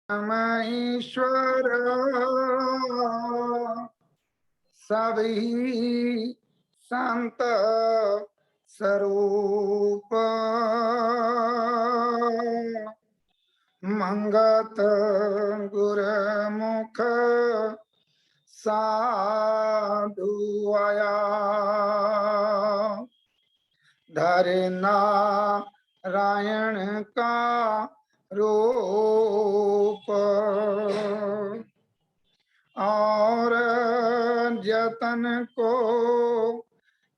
ईश्वर सभी संत स्वरूप मंगत गुरमुख साधु आया धरे नारायण का रूप और जतन को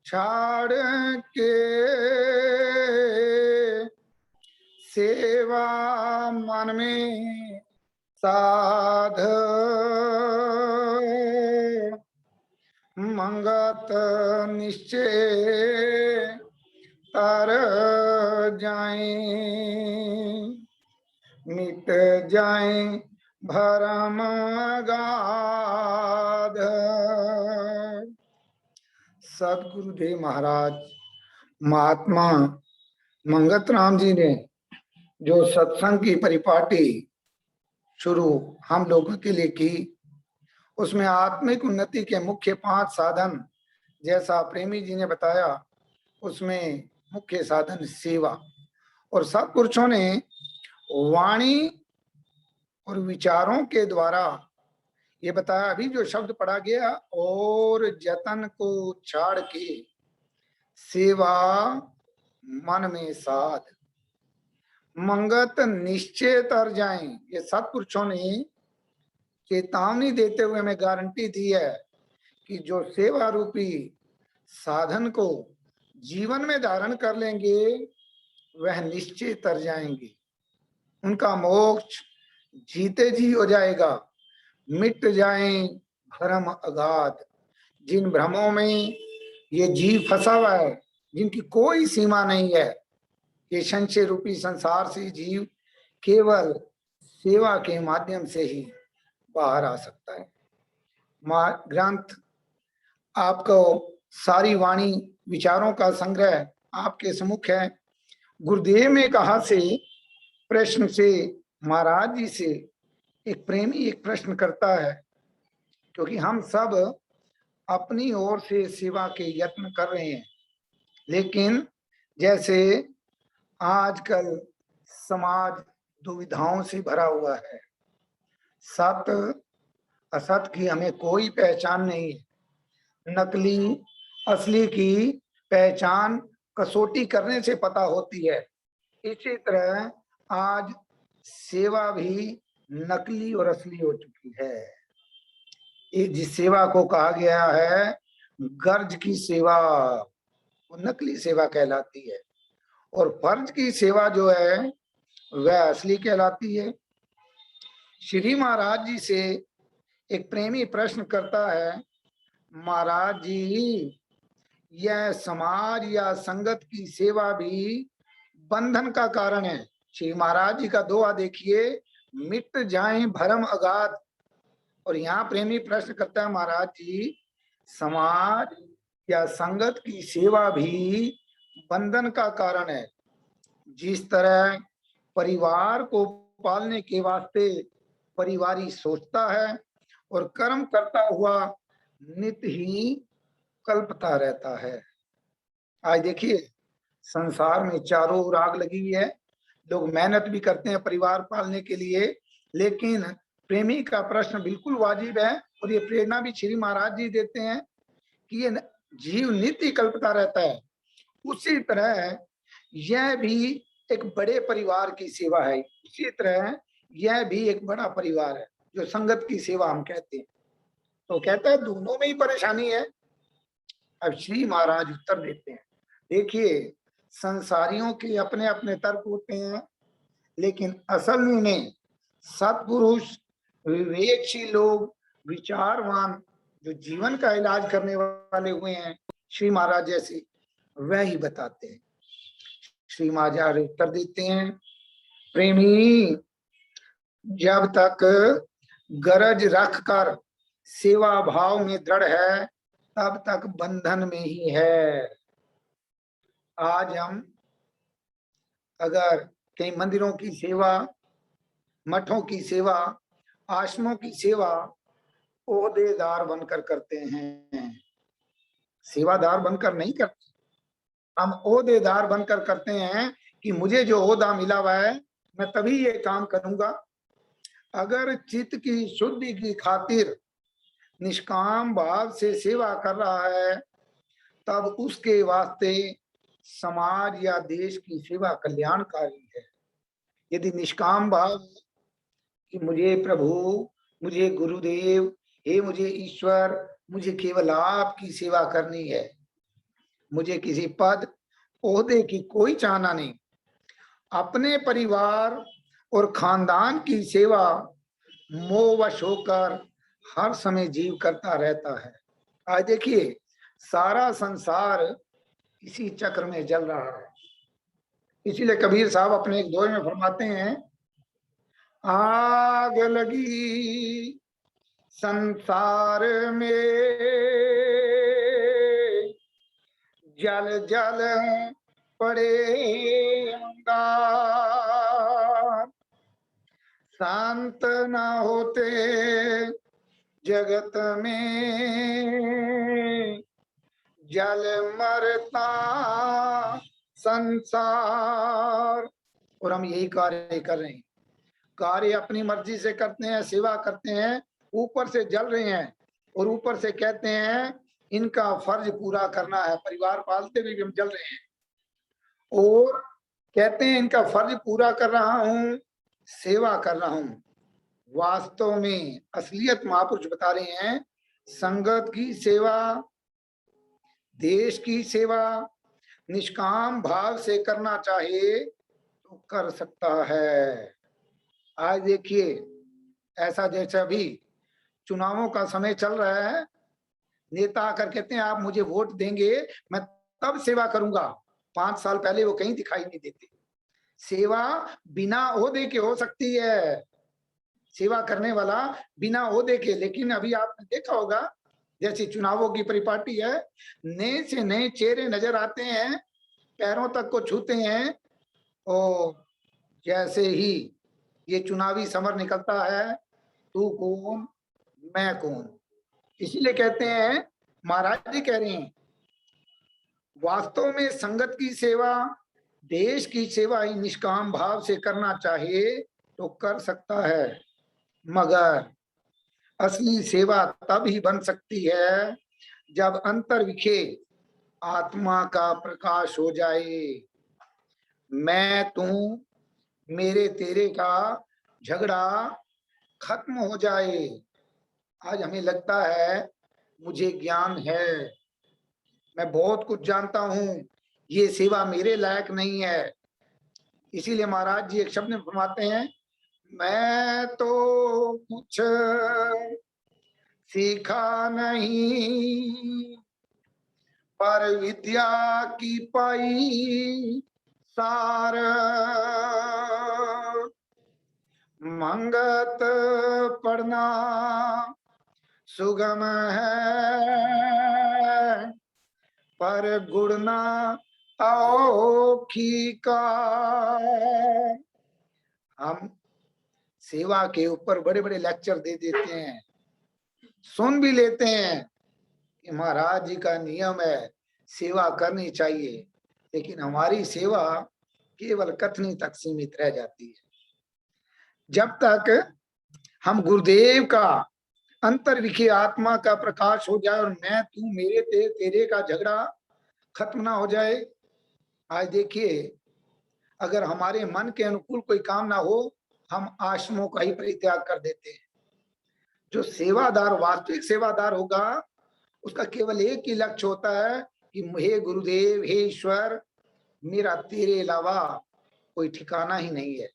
छाड़ के सेवा मन में साध मंगत निश्चय तर जाए मिट जाए भरम गाध। सदगुरुदेव महाराज महात्मा मंगत राम जी ने जो सत्संग की परिपाटी शुरू हम लोगों के लिए की, उसमें आत्मिक उन्नति के मुख्य 5 साधन जैसा प्रेमी जी ने बताया, उसमें मुख्य साधन सेवा। और सत्पुरुषों ने वाणी और विचारों के द्वारा ये बताया, अभी जो शब्द पढ़ा गया, और जतन को छाड़ के सेवा मन में साध मंगत निश्चय तर जाएं। ये सत्पुरुषों ने चेतावनी देते हुए हमें गारंटी दी है कि जो सेवा रूपी साधन को जीवन में धारण कर लेंगे वह निश्चय तर जाएंगे, उनका मोक्ष जीते जी हो जाएगा। मिट जाए भ्रम अगाध, जिन भ्रमों में ये जीव फंसा हुआ है, जिनकी कोई सीमा नहीं है, ये संशय रूपी संसार से जीव केवल सेवा के माध्यम से ही बाहर आ सकता है। ग्रंथ आपको सारी वाणी विचारों का संग्रह आपके सम्मुख है। गुरुदेव में कहा से प्रश्न से महाराज जी से एक प्रेमी एक प्रश्न करता है, क्योंकि हम सब अपनी ओर से सेवा के यत्न कर रहे हैं, लेकिन जैसे आजकल समाज दुविधाओं से भरा हुआ है, सत असत की हमें कोई पहचान नहीं है। नकली असली की पहचान कसौटी करने से पता होती है। इसी तरह आज सेवा भी नकली और असली हो चुकी है। जिस सेवा को कहा गया है गर्ज की सेवा, वो नकली सेवा कहलाती है, और फर्ज की सेवा जो है वह असली कहलाती है। श्री महाराज जी से एक प्रेमी प्रश्न करता है, महाराज जी यह समाज या संगत की सेवा भी बंधन का कारण है। श्री महाराज जी का दोहा देखिए, मिट जाए भरम अगाध। और यहाँ प्रेमी प्रश्न करता है, महाराज जी समाज या संगत की सेवा भी बंधन का कारण है। जिस तरह परिवार को पालने के वास्ते परिवारी सोचता है और कर्म करता हुआ नित ही कल्पता रहता है। आज देखिए संसार में चारों ओर आग लगी हुई है, लोग मेहनत भी करते हैं परिवार पालने के लिए, लेकिन प्रेमी का प्रश्न बिल्कुल वाजिब है, और ये प्रेरणा भी श्री महाराज जी देते हैं कि ये जीव नित्य कल्पता रहता है। उसी तरह यह भी एक बड़े परिवार की सेवा है, उसी तरह यह भी एक बड़ा परिवार है जो संगत की सेवा हम कहते हैं। तो कहता है दोनों में ही परेशानी है। अब श्री महाराज उत्तर देते हैं, देखिए संसारियों के अपने अपने तर्क होते हैं, लेकिन असल में सत्पुरुष विवेकशील लोग विचारवान जो जीवन का इलाज करने वाले हुए हैं श्री महाराज जैसे, वह ही बताते हैं। श्री महाराज उत्तर देते हैं, प्रेमी जब तक गरज रखकर सेवा भाव में दृढ़ है तब तक बंधन में ही है। आज हम अगर कई मंदिरों की सेवा मठों की सेवा, आश्रमों की सेवा ओहदेदार बनकर करते हैं, सेवादार बनकर नहीं करते। हम ओहदेदार बनकर करते हैं कि मुझे जो ओहदा मिला हुआ है मैं तभी ये काम करूंगा। अगर चित्त की शुद्धि की खातिर निष्काम भाव से सेवा कर रहा है तब उसके वास्ते समाज या देश की सेवा कल्याणकारी है। यदि निष्काम भाव कि मुझे प्रभु, मुझे गुरुदेव, हे मुझे ईश्वर, मुझे केवल आपकी सेवा करनी है, मुझे किसी पद ओहदे की कोई चाहना नहीं, अपने परिवार और खानदान की सेवा मोहवश होकर हर समय जीव करता रहता है। आज देखिए सारा संसार इसी चक्र में जल रहा है। इसीलिए कबीर साहब अपने एक दोहे में फरमाते हैं, आग लगी संसार में जल जल पड़े अंगार, शांत न होते जगत में जल मरता संसार। और हम यही कार्य कर रहे हैं, कार्य अपनी मर्जी से करते हैं, सेवा करते हैं, ऊपर से जल रहे हैं और ऊपर से कहते हैं इनका फर्ज पूरा करना है, परिवार पालते हुए भी हम जल रहे हैं और कहते हैं इनका फर्ज पूरा कर रहा हूं, सेवा कर रहा हूं। वास्तव में असलियत महापुरुष बता रहे हैं, संगत की सेवा, देश की सेवा निष्काम भाव से करना चाहे तो कर सकता है। आज देखिए ऐसा जैसा भी चुनावों का समय चल रहा है, नेता आकर कहते हैं आप मुझे वोट देंगे मैं तब सेवा करूंगा, 5 साल पहले वो कहीं दिखाई नहीं देते। सेवा बिना ओहदे के हो सकती है, सेवा करने वाला बिना ओहदे के, लेकिन अभी आपने देखा होगा जैसे चुनावों की परिपाटी है, नए से नए चेहरे नजर आते हैं, पैरों तक को छूते हैं और जैसे ही ये चुनावी समर निकलता है तू कौन मैं कौन। इसीलिए कहते हैं, महाराज जी कह रहे हैं वास्तव में संगत की सेवा, देश की सेवा ही निष्काम भाव से करना चाहे तो कर सकता है, मगर असली सेवा तब ही बन सकती है जब अंतर विखे आत्मा का प्रकाश हो जाए, मैं तू मेरे तेरे का झगड़ा खत्म हो जाए। आज हमें लगता है मुझे ज्ञान है, मैं बहुत कुछ जानता हूं, ये सेवा मेरे लायक नहीं है। इसीलिए महाराज जी एक शब्द में फरमाते हैं, मैं तो कुछ सीखा नहीं पर विद्या की पाई सार, मंगत पढ़ना सुगम है पर गुड़ना औखी का। हम सेवा के ऊपर बड़े बड़े लेक्चर दे देते हैं, सुन भी लेते हैं कि महाराज जी का नियम है सेवा करनी चाहिए, लेकिन हमारी सेवा केवल कथनी तक सीमित रह जाती है। जब तक हम गुरुदेव का अंतर विखे आत्मा का प्रकाश हो जाए और मैं तू मेरे तेरे का झगड़ा खत्म ना हो जाए। आज देखिए अगर हमारे मन के अनुकूल कोई काम ना हो हम आश्रमों का ही परित्याग कर देते हैं। जो सेवादार वास्तविक सेवादार होगा उसका केवल एक ही लक्ष्य होता है कि हे गुरुदेव, हे ईश्वर, मेरा तेरे अलावा कोई ठिकाना ही नहीं है।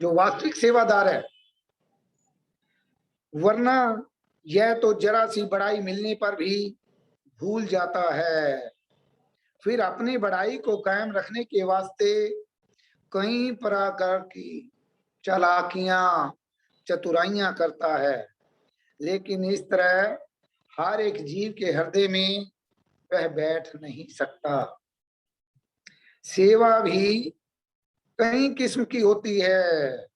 जो वास्तविक सेवादार है, वरना यह तो जरा सी बड़ाई मिलने पर भी भूल जाता है, फिर अपनी बड़ाई को कायम रखने के वास्ते कई प्रकार की चालाकियां चतुराइयां करता है, लेकिन इस तरह हर एक जीव के हृदय में वह बैठ नहीं सकता। सेवा भी कई किस्म की होती है,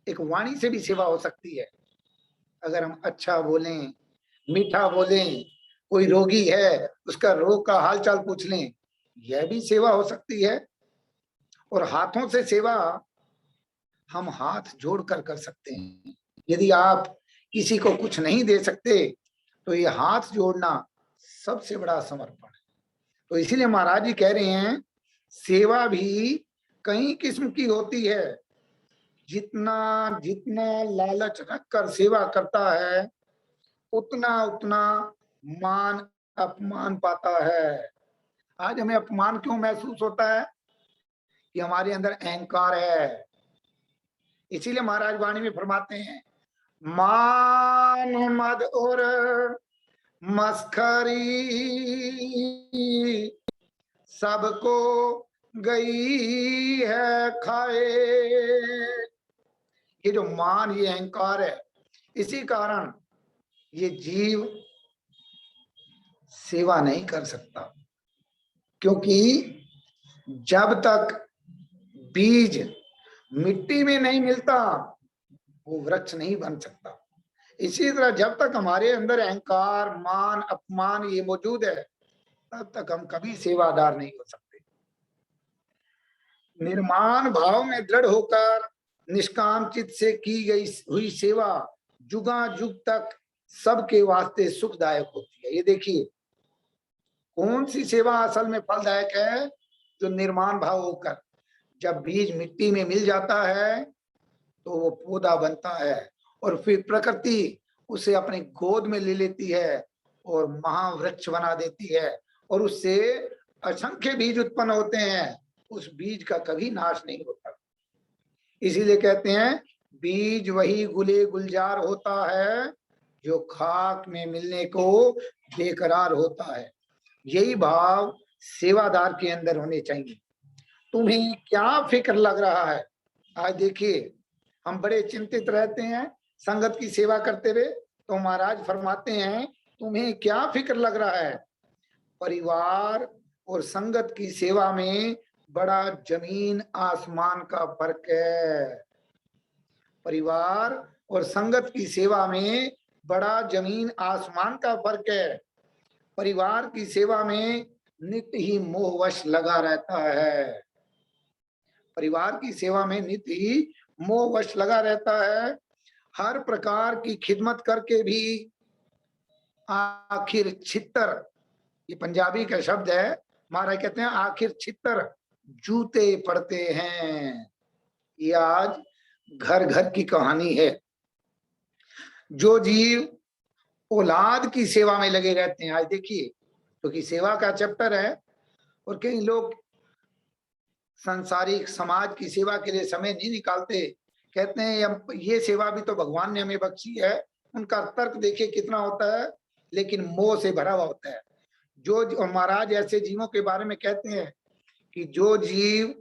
एक वाणी से भी सेवा हो सकती है। अगर हम अच्छा बोलें, मीठा बोलें, कोई रोगी है उसका रोग का हालचाल पूछ लें, यह भी सेवा हो सकती है। और हाथों से सेवा हम हाथ जोड़कर कर सकते हैं। यदि आप किसी को कुछ नहीं दे सकते तो ये हाथ जोड़ना सबसे बड़ा समर्पण है। तो इसीलिए महाराज जी कह रहे हैं सेवा भी कई किस्म की होती है। जितना जितना लालच रखकर सेवा करता है उतना उतना मान अपमान पाता है। आज हमें अपमान क्यों महसूस होता है? कि हमारे अंदर अहंकार है। इसीलिए महाराज वाणी में फरमाते हैं मान मद और मस्खरी सबको गई है खाए। ये जो मान, ये अहंकार है, इसी कारण ये जीव सेवा नहीं कर सकता। क्योंकि जब तक बीज मिट्टी में नहीं मिलता वो वृक्ष नहीं बन सकता। इसी तरह जब तक हमारे अंदर अहंकार, मान, अपमान ये मौजूद है तब तक हम कभी सेवादार नहीं हो सकते। निर्माण भाव में दृढ़ होकर निष्काम चित्त से की गई हुई सेवा जुगा जुग तक सबके वास्ते सुखदायक होती है। ये देखिए कौन सी सेवा असल में फलदायक है? जो निर्माण भाव होकर, जब बीज मिट्टी में मिल जाता है तो वो पौधा बनता है और फिर प्रकृति उसे अपनी गोद में ले लेती है और महावृक्ष बना देती है और उससे असंख्य बीज उत्पन्न होते हैं। उस बीज का कभी नाश नहीं होता। इसीलिए कहते हैं बीज वही गुले गुलजार होता है जो खाक में मिलने को बेकरार होता है। यही भाव सेवादार के अंदर होने चाहिए। तुम्हें क्या फिक्र लग रहा है? आज देखिए हम बड़े चिंतित रहते हैं संगत की सेवा करते हुए, तो महाराज फरमाते हैं तुम्हें क्या फिक्र लग रहा है? परिवार और संगत की सेवा में बड़ा जमीन आसमान का फर्क है। परिवार और संगत की सेवा में बड़ा जमीन आसमान का फर्क है। परिवार की सेवा में नित्य ही मोहवश लगा रहता है। परिवार की सेवा में नित्य ही मोहवश लगा रहता है। हर प्रकार की खिदमत करके भी आखिर छितर, ये पंजाबी का शब्द है, महाराज कहते हैं आखिर छितर जूते पड़ते हैं। ये आज घर घर की कहानी है। जो जीव औलाद की सेवा में लगे रहते हैं, आज देखिए क्योंकि सेवा का चैप्टर है और कई लोग सांसारिक समाज की सेवा के लिए समय नहीं निकालते। कहते हैं ये सेवा भी तो भगवान ने हमें बख्शी है। उनका तर्क देखिए कितना होता है, लेकिन मोह से भरा हुआ होता है। जो महाराज ऐसे जीवों के बारे में कहते हैं कि जो जीव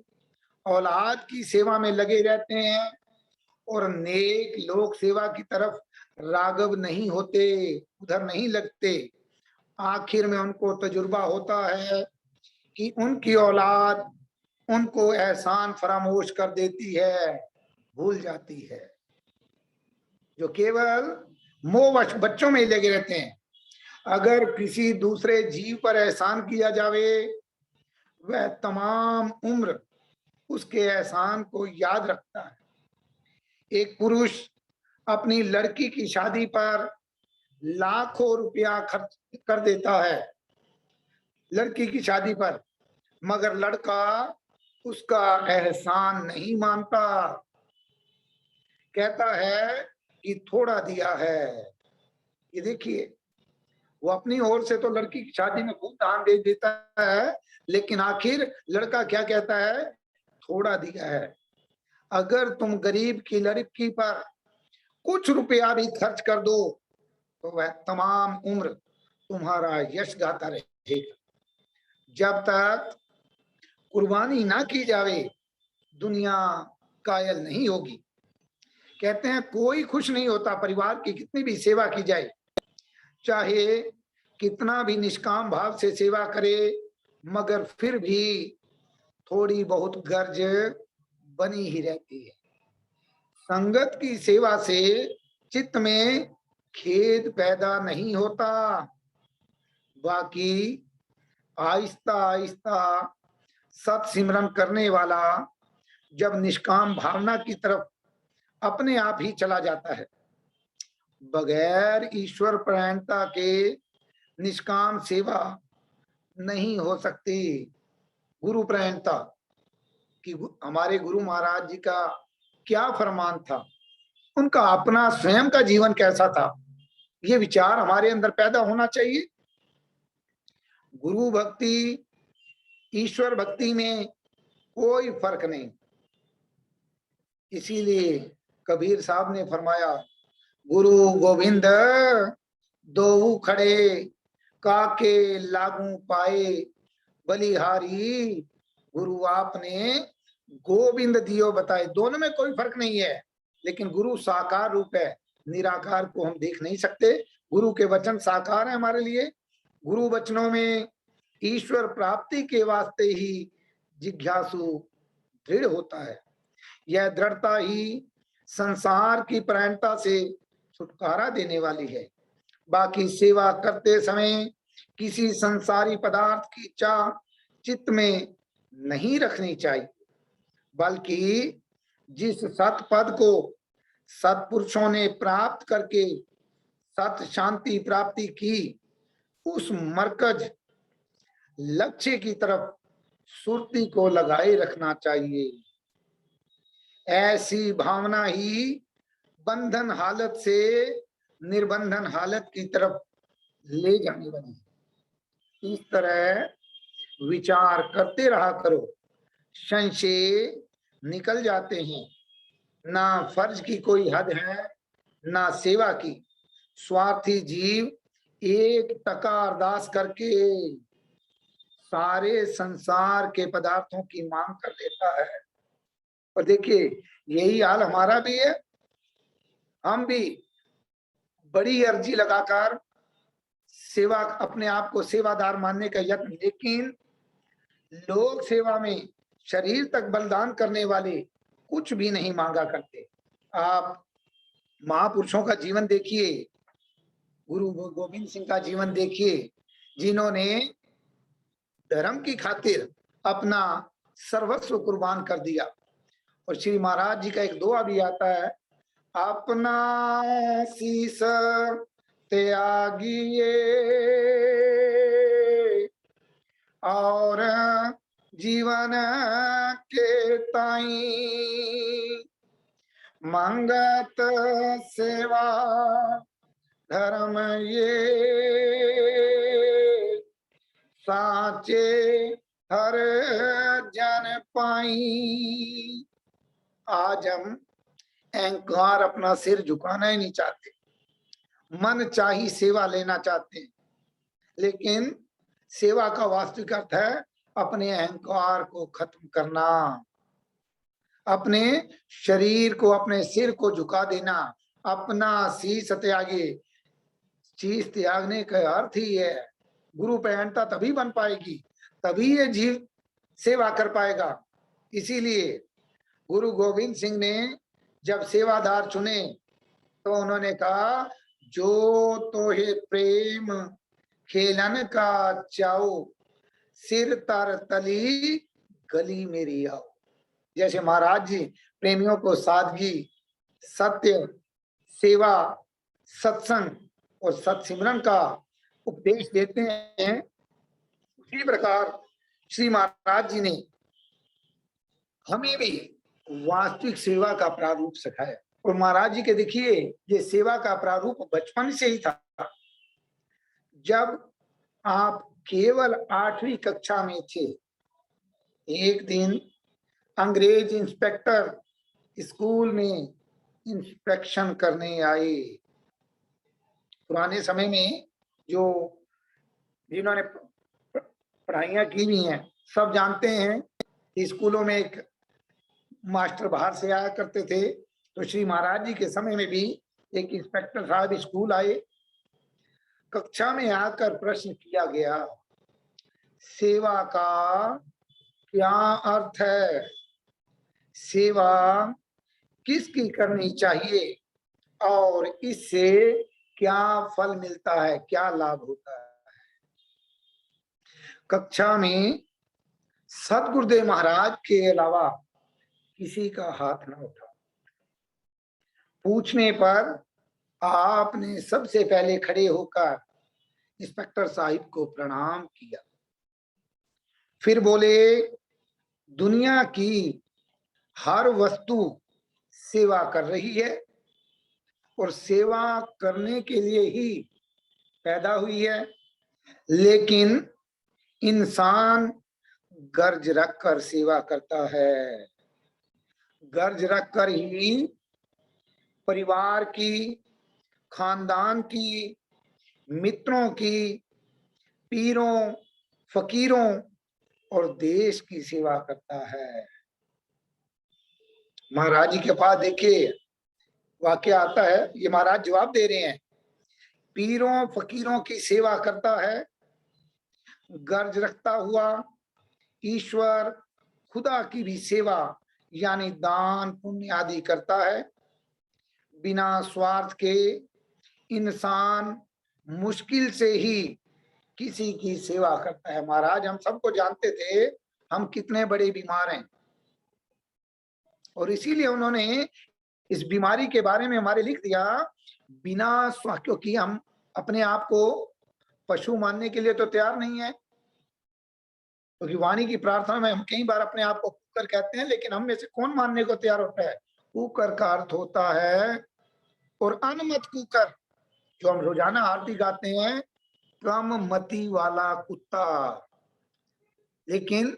औलाद की सेवा में लगे रहते हैं और नेक लोक सेवा की तरफ रागव नहीं होते, उधर नहीं लगते, आखिर में उनको तजुर्बा होता है कि उनकी औलाद उनको एहसान फरामोश कर देती है, भूल जाती है। जो केवल मोहवश बच्चों में लगे रहते हैं। अगर किसी दूसरे जीव पर एहसान किया जावे वह तमाम उम्र उसके एहसान को याद रखता है। एक पुरुष अपनी लड़की की शादी पर लाखों रुपया खर्च कर देता है लड़की की शादी पर, मगर लड़का उसका एहसान नहीं मानता, कहता है कि थोड़ा दिया है। ये देखिए वो अपनी ओर से तो लड़की की शादी में खूब दान दे देता है, लेकिन आखिर लड़का क्या कहता है? थोड़ा दिया है। अगर तुम गरीब की लड़की पर कुछ रुपया भी खर्च कर दो तो वह तमाम उम्र तुम्हारा यश गाता रहेगा। जब तक कुर्बानी ना की जावे दुनिया कायल नहीं होगी। कहते हैं कोई खुश नहीं होता परिवार की कितनी भी सेवा की जाए, चाहे कितना भी निष्काम भाव से सेवा करे, मगर फिर भी थोड़ी बहुत गर्ज बनी ही रहती है। संगत की सेवा से चित्त में खेद पैदा नहीं होता। बाकी आहिस्ता आहिस्ता सत सिमरन करने वाला जब निष्काम भावना की तरफ अपने आप ही चला जाता है, बगैर ईश्वर परायणता के निष्काम सेवा नहीं हो सकती। गुरु परायणता कि हमारे गुरु महाराज जी का क्या फरमान था, उनका अपना स्वयं का जीवन कैसा था, ये विचार हमारे अंदर पैदा होना चाहिए। गुरु भक्ति ईश्वर भक्ति में कोई फर्क नहीं। इसीलिए कबीर साहब ने फरमाया, गुरु गोविंद दोऊ खड़े काके लागू पाए बलिहारी। गुरु आपने गोविंद दियो बताए, दोनों में कोई फर्क नहीं है। लेकिन गुरु साकार रूप है, निराकार को हम देख नहीं सकते। गुरु के वचन साकार है हमारे लिए। गुरु वचनों में ईश्वर प्राप्ति के वास्ते ही जिज्ञासु दृढ़ होता है। यह दृढ़ता ही संसार की परायणता से छुटकारा देने वाली है। बाकी सेवा करते समय किसी संसारी पदार्थ की इच्छा चित्त में नहीं रखनी चाहिए, बल्कि जिस सत पद को सत्पुरुषों ने प्राप्त करके सत शांति प्राप्ति की, उस मरकज लक्ष्य की तरफ सुरती को लगाए रखना चाहिए। ऐसी भावना ही बंधन हालत से निर्बंधन हालत की तरफ ले जाने वाली। इस तरह विचार करते रहा करो, संशय निकल जाते हैं। ना फर्ज की कोई हद है, ना सेवा की। स्वार्थी जीव एक टका अरदास करके सारे संसार के पदार्थों की मांग कर लेता है। और देखिए यही हाल हमारा भी है। हम भी बड़ी अर्जी लगाकर सेवा, अपने आप को सेवादार मानने का यत्न, लेकिन लोक सेवा में शरीर तक बलिदान करने वाले कुछ भी नहीं मांगा करते। आप महापुरुषों का जीवन देखिए, गुरु गोविंद सिंह का जीवन देखिए, जिन्होंने धर्म की खातिर अपना सर्वस्व कुर्बान कर दिया। और श्री महाराज जी का एक दुआ भी आता है, अपना शीस त्यागिए और जीवन के ताई मंगत सेवा धर्म ये साचे हर जन पाई। आज हम अहंकार अपना सिर झुकाना ही नहीं चाहते, मन चाही सेवा लेना चाहते हैं। लेकिन सेवा का वास्तविक अर्थ है अपने अहंकार को खत्म करना, अपने शरीर को, अपने सिर को झुका देना, अपना शीश त्यागे। शीश त्यागने का अर्थ ही है गुरु परायणता तभी बन पाएगी, तभी ये जीव सेवा कर पाएगा। इसीलिए गुरु गोविंद सिंह ने जब सेवादार चुने तो उन्होंने कहा, जो तोहे प्रेम खेलन का चाओ सिर तर तली गली मेरी आओ। जैसे महाराज जी प्रेमियों को सादगी, सत्य, सेवा, सत्संग और सत्सिमरन का उपदेश देते हैं, उसी प्रकार श्री महाराज जी ने हमें भी वास्तविक सेवा का प्रारूप सिखाया। और महाराज जी के देखिए ये सेवा का प्रारूप बचपन से ही था। जब आप केवल 8वीं कक्षा में थे, एक दिन अंग्रेज इंस्पेक्टर स्कूल में इंस्पेक्शन करने आए। पुराने समय में जो जिन्होंने पढ़ाइयाँ की हुई हैं सब जानते हैं, स्कूलों में एक मास्टर बाहर से आया करते थे। तो श्री महाराज जी के समय में भी एक इंस्पेक्टर साहब स्कूल आए। कक्षा में आकर प्रश्न किया गया, सेवा का क्या अर्थ है, सेवा किसकी करनी चाहिए और इससे क्या फल मिलता है, क्या लाभ होता है। कक्षा में सतगुरुदेव महाराज के अलावा किसी का हाथ न उठा। पूछने पर आपने सबसे पहले खड़े होकर इंस्पेक्टर साहिब को प्रणाम किया। फिर बोले, दुनिया की हर वस्तु सेवा कर रही है और सेवा करने के लिए ही पैदा हुई है, लेकिन इंसान गर्ज रखकर सेवा करता है। गर्ज रखकर ही परिवार की, खानदान की, मित्रों की, पीरों, फकीरों और देश की सेवा करता है। महाराज जी के पास देखिए वाक्य आता है, ये महाराज जवाब दे रहे हैं। पीरों फकीरों की सेवा करता है, गर्ज रखता हुआ ईश्वर खुदा की भी सेवा यानी दान पुण्य आदि करता है। बिना स्वार्थ के इंसान मुश्किल से ही किसी की सेवा करता है। महाराज हम सबको जानते थे हम कितने बड़े बीमार हैं, और इसीलिए उन्होंने इस बीमारी के बारे में हमारे लिख दिया, बिना स्वार्थ, क्योंकि हम अपने आप को पशु मानने के लिए तो तैयार नहीं है। क्योंकि वाणी की प्रार्थना में हम कई बार अपने आप को कुकर कहते हैं, लेकिन हम में से कौन मानने को तैयार होता है। कुकर का अर्थ होता है, और अनमत कुकर जो हम रोजाना आरती गाते हैं, कम मति वाला कुत्ता। लेकिन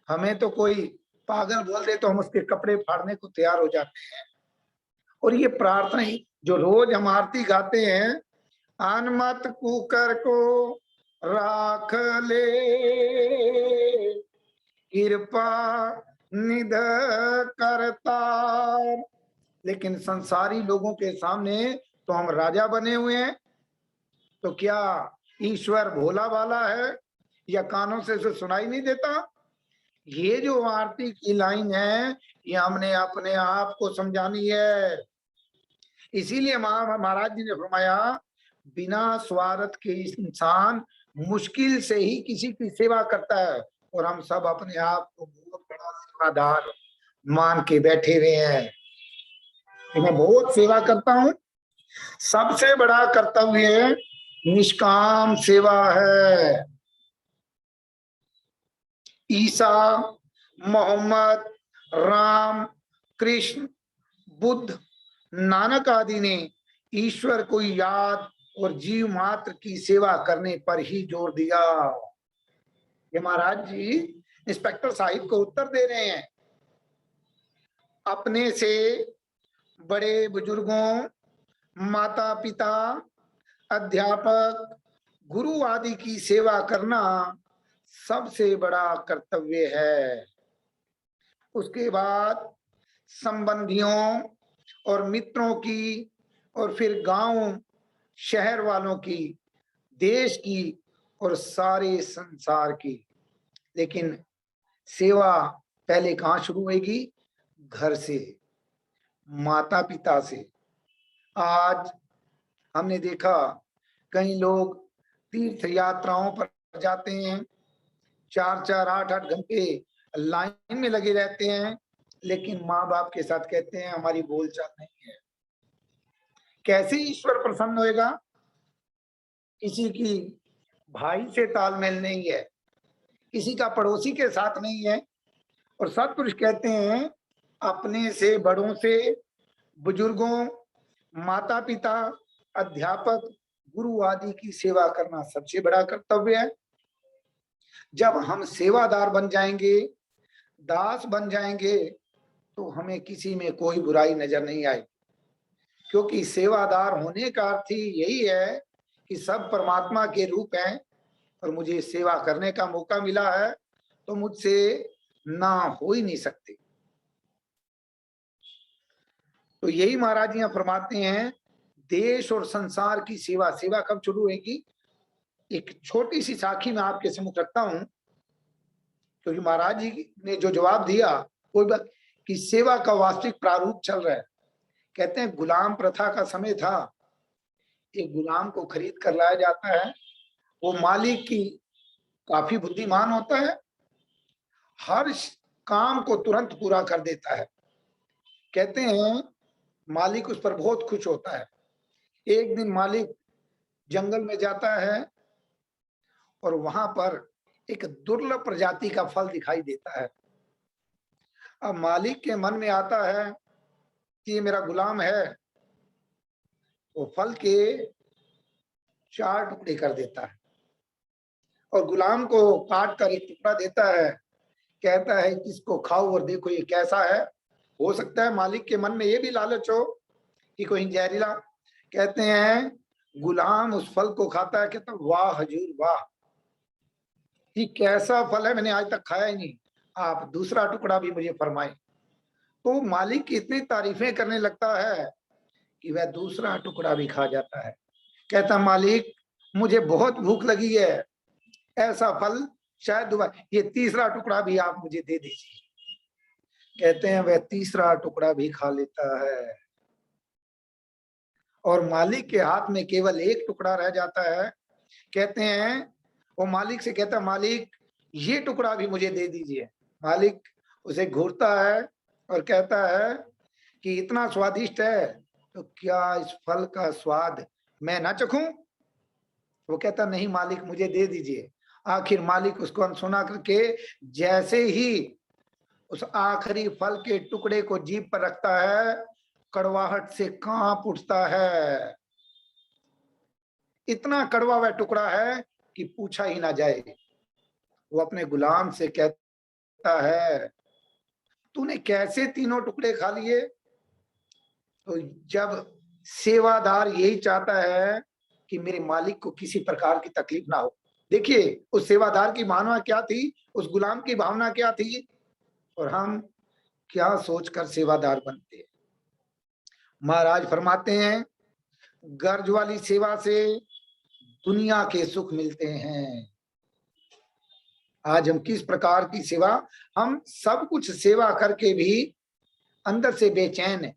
हमें तो कोई पागल बोल दे तो हम उसके कपड़े फाड़ने को तैयार हो जाते हैं। और ये प्रार्थना जो रोज हम आरती गाते हैं, अनमत कुकर को राख ले कृपा निध करतार। लेकिन संसारी लोगों के सामने तो हम राजा बने हुए हैं। तो क्या ईश्वर भोला वाला है या कानों से सुनाई नहीं देता। ये जो आरती की लाइन है ये हमने अपने आप को समझानी है। इसीलिए महाराज जी ने फरमाया, बिना स्वार्थ के इंसान मुश्किल से ही किसी की सेवा करता है, और हम सब अपने आप को बहुत बड़ा सेवादार मान के बैठे हुए हैं। मैं बहुत सेवा करता हूँ। सबसे बड़ा कर्तव्य निष्काम सेवा है। ईसा, मोहम्मद, राम, कृष्ण, बुद्ध, नानक आदि ने ईश्वर को याद और जीव मात्र की सेवा करने पर ही जोर दिया। ये महाराज जी इंस्पेक्टर साहिब को उत्तर दे रहे हैं। अपने से बड़े बुजुर्गों, माता पिता, अध्यापक, गुरु आदि की सेवा करना सबसे बड़ा कर्तव्य है। उसके बाद संबंधियों और मित्रों की, और फिर गांव शहर वालों की, देश की और सारे संसार की। लेकिन सेवा पहले कहाँ शुरू होगी? घर से, माता पिता से। आज हमने देखा कई लोग तीर्थ यात्राओं पर जाते हैं, 4-4, 8-8 घंटे लाइन में लगे रहते हैं, लेकिन माँ बाप के साथ कहते हैं हमारी बोलचाल नहीं है। कैसे ईश्वर प्रसन्न होएगा? किसी की भाई से तालमेल नहीं है, किसी का पड़ोसी के साथ नहीं है। और सत्पुरुष कहते हैं अपने से बड़ों से, बुजुर्गों, माता पिता, अध्यापक, गुरु आदि की सेवा करना सबसे बड़ा कर्तव्य है। जब हम सेवादार बन जाएंगे, दास बन जाएंगे, तो हमें किसी में कोई बुराई नजर नहीं आएगी। क्योंकि सेवादार होने का अर्थ ही यही है कि सब परमात्मा के रूप हैं और मुझे सेवा करने का मौका मिला है, तो मुझसे ना हो ही नहीं सकती। तो यही महाराज यहाँ फरमाते हैं, देश और संसार की सेवा। सेवा कब शुरू होगी? एक छोटी सी साखी में आपके सम्मुख रखता हूं, क्योंकि महाराज जी ने जो जवाब दिया वो कि सेवा का वास्तविक प्रारूप चल रहा है। कहते हैं गुलाम प्रथा का समय था, एक गुलाम को खरीद कर लाया जाता है, वो मालिक की काफी बुद्धिमान होता है, हर काम को तुरंत पूरा कर देता है। कहते हैं मालिक उस पर बहुत खुश होता है। एक दिन मालिक जंगल में जाता है और वहां पर एक दुर्लभ प्रजाति का फल दिखाई देता है। अब मालिक के मन में आता है कि ये मेरा गुलाम है, वो फल के 4 टुकड़े कर देता है और गुलाम को काट कर एक टुकड़ा देता है, कहता है इसको खाओ और देखो ये कैसा है। हो सकता है मालिक के मन में ये भी लालच हो कि कोई जहरीला। कहते हैं गुलाम उस फल को खाता है, कहता वाह हजूर वाह, ये कैसा फल है, मैंने आज तक खाया ही नहीं, आप दूसरा टुकड़ा भी मुझे फरमाएं। तो मालिक की इतनी तारीफें करने लगता है कि वह दूसरा टुकड़ा भी खा जाता है। कहता मालिक मुझे बहुत भूख लगी है, ऐसा फल शायद दोबारा, ये तीसरा टुकड़ा भी आप मुझे दे दीजिए। कहते हैं वह तीसरा टुकड़ा भी खा लेता है और मालिक के हाथ में केवल एक टुकड़ा रह जाता है। कहते हैं वो मालिक से कहता है मालिक ये टुकड़ा भी मुझे दे दीजिए। मालिक उसे घूरता है और कहता है कि इतना स्वादिष्ट है तो क्या इस फल का स्वाद मैं ना चखूं? वो कहता नहीं मालिक मुझे दे दीजिए। आखिर मालिक उसको अनसुना करके जैसे ही उस आखिरी फल के टुकड़े को जीभ पर रखता है, कड़वाहट से कांप उठता है। इतना कड़वा वह टुकड़ा है कि पूछा ही ना जाए। वो अपने गुलाम से कहता है तूने कैसे तीनों टुकड़े खा लिए? तो जब सेवादार यही चाहता है कि मेरे मालिक को किसी प्रकार की तकलीफ ना हो। देखिए उस सेवादार की भावना क्या थी, उस गुलाम की भावना क्या थी, और हम क्या सोचकर सेवादार बनते हैं। महाराज फरमाते हैं गर्ज वाली सेवा से दुनिया के सुख मिलते हैं। आज हम किस प्रकार की सेवा, हम सब कुछ सेवा करके भी अंदर से बेचैन है,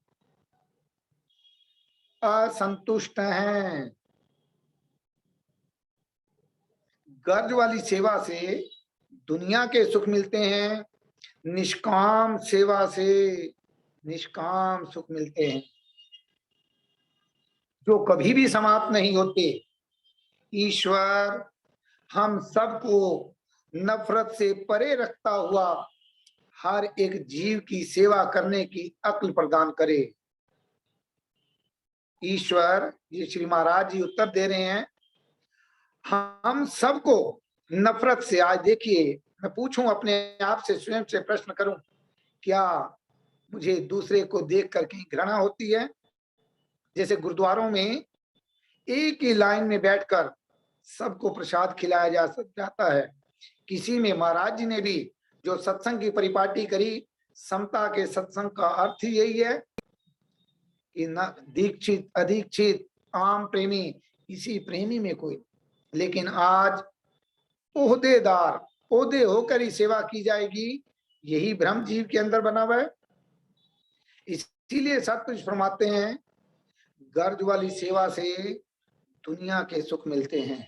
असंतुष्ट हैं। गर्ज वाली सेवा से दुनिया के सुख मिलते हैं, निष्काम सेवा से निष्काम सुख मिलते हैं जो कभी भी समाप्त नहीं होते। ईश्वर हम सबको नफरत से परे रखता हुआ हर एक जीव की सेवा करने की अक्ल प्रदान करे। ईश्वर ये श्री महाराज जी उत्तर दे रहे हैं, हम सबको नफरत से, आज देखिए मैं पूछूं अपने आप से, स्वयं से प्रश्न करूं, क्या मुझे दूसरे को देख कर कहीं घृणा होती है? जैसे गुरुद्वारों में एक ही लाइन में बैठकर सबको प्रसाद खिलाया जाता है, किसी में महाराज जी ने भी जो सत्संग की परिपाटी करी, समता के सत्संग का अर्थ ही यही है कि न दीक्षित अधीक्षित आम प्रेमी, इसी प्रेमी में कोई। लेकिन आज ओहदेदार, ओहदे होकर ही सेवा की जाएगी, यही भ्रम जीव के अंदर बना हुआ है। इसीलिए सतपुरुष फरमाते हैं गर्ज वाली सेवा से दुनिया के सुख मिलते हैं,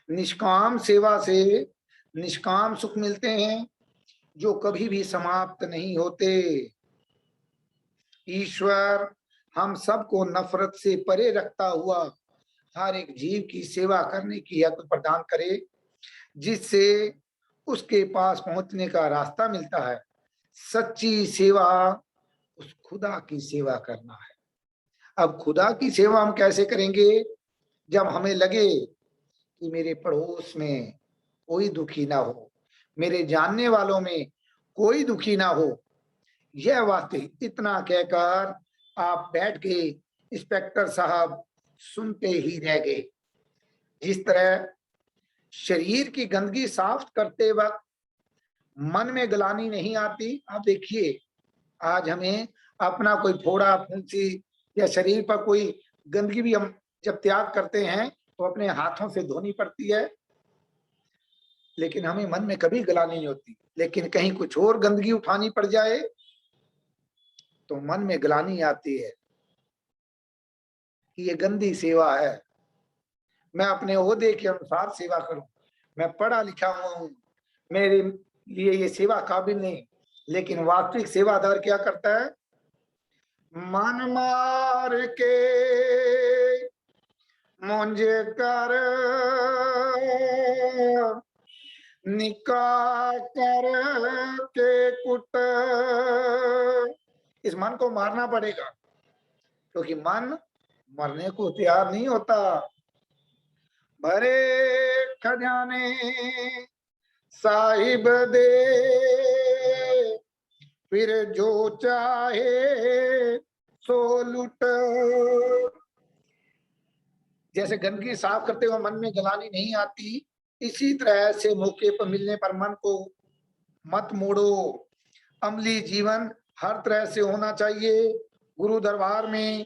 निष्काम सेवा से निष्काम सुख मिलते हैं जो कभी भी समाप्त नहीं होते। ईश्वर हम सबको नफरत से परे रखता हुआ हर एक जीव की सेवा करने की हक प्रदान करे, जिससे उसके पास पहुंचने का रास्ता मिलता है। सच्ची सेवा उस खुदा की सेवा करना है। अब खुदा की सेवा हम कैसे करेंगे? जब हमें लगे कि मेरे पड़ोस में कोई दुखी ना हो, मेरे जानने वालों में कोई दुखी ना हो। यह वास्ते इतना कहकर आप बैठ के इंस्पेक्टर साहब सुनते ही रह गए। जिस तरह शरीर की गंदगी साफ करते वक्त मन में ग्लानि नहीं आती, आप देखिए आज हमें अपना कोई फोड़ा फुंसी या शरीर पर कोई गंदगी भी हम जब त्याग करते हैं तो अपने हाथों से धोनी पड़ती है, लेकिन हमें मन में कभी ग्लानि नहीं होती। लेकिन कहीं कुछ और गंदगी उठानी पड़ जाए तो मन में ग्लानि आती है। कि ये गंदी सेवा है, मैं अपने ओहदे के अनुसार सेवा करूं, मैं पढ़ा लिखा हुआ हूं, मेरे लिए ये सेवा काबिल नहीं। लेकिन वास्तविक सेवादार क्या करता है? मन मार के मुझे कर निकाह कर के कुट, इस मन को मारना पड़ेगा, क्योंकि मन मरने को तैयार नहीं होता। भरे खजाने साहिब दे, फिर जो चाहे सो लुट। जैसे गंदगी साफ करते हुए मन में जलानी नहीं आती, इसी तरह से मौके पर मिलने पर मन को मत मोड़ो। अमली जीवन हर तरह से होना चाहिए। गुरु दरबार में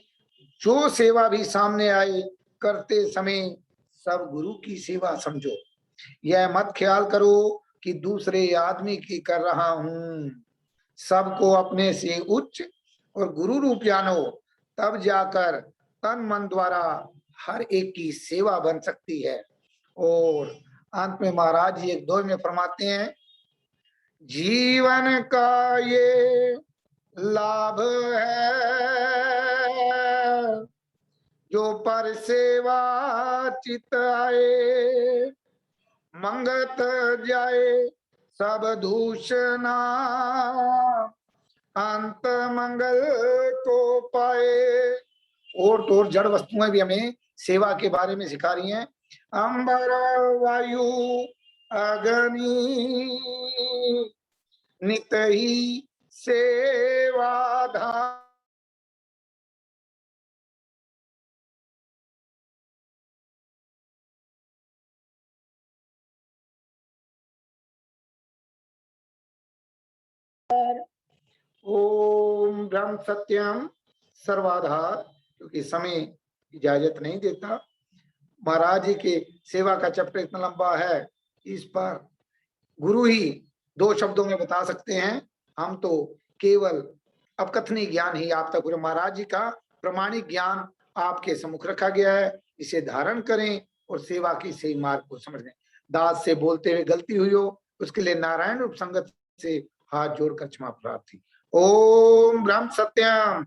जो सेवा भी सामने आए, करते समय सब गुरु की सेवा समझो। यह मत ख्याल करो कि दूसरे आदमी की कर रहा हूं। सबको अपने से उच्च और गुरु रूप जानो, तब जाकर तन मन द्वारा हर एक की सेवा बन सकती है। और अंत में महाराज जी एक दो में फरमाते हैं, जीवन का ये लाभ है जो पर सेवा चित आए, मंगत जाए सब दूषणा, अंत मंगल को पाए। और तो और जड़ वस्तुएं भी हमें सेवा के बारे में सिखा रही हैं। अंबर वायु अग्नि नित ही सेवाधार, ओम ब्रह्म सत्यम सर्वाधार। क्योंकि समय इजाजत नहीं देता, महाराज जी के सेवा का चैप्टर इतना लंबा है, इस पर गुरु ही 2 शब्दों में बता सकते हैं। हम तो केवल अपकथनीय ज्ञान ही आप तक, महाराज जी का प्रमाणिक ज्ञान आपके सम्मुख रखा गया है, इसे धारण करें और सेवा की सही मार्ग को समझ लें। दास से बोलते हुए गलती हुई हो, उसके लिए नारायण रूप संगत से हाथ जोड़कर क्षमा प्रार्थी। ओम ब्रह्म सत्यम।